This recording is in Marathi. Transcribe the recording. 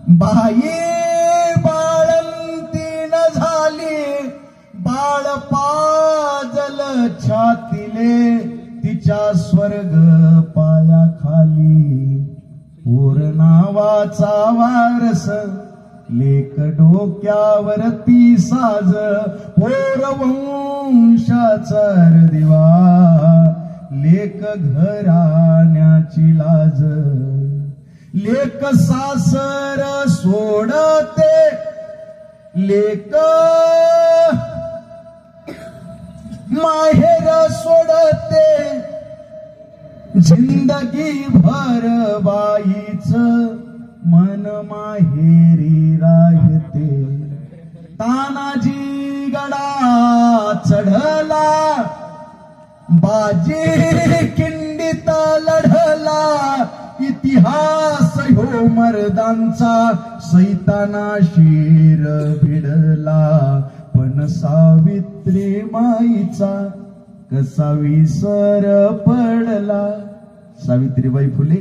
बाई बाळंतीन झाली, बाळ पाजल छातीले, तिच्या स्वर्ग पायाखाली. पोर नावाचा वारस, लेक डोक्यावरती साज, पोर वंशाचा दिवा, लेक घराण्याची लाज. लेक सासर सोडते, लेक माहेर सोडते, जिंदगी भर बाईच मन माहेरी राहते. तानाजी गडा चढला, बाजी किंडीत लढला, इतिहास ह्यो मर्दांचा, सैताना शीर भिडला. पण सावित्री माईचा कसा विसर पडला. सावित्रीबाई फुले.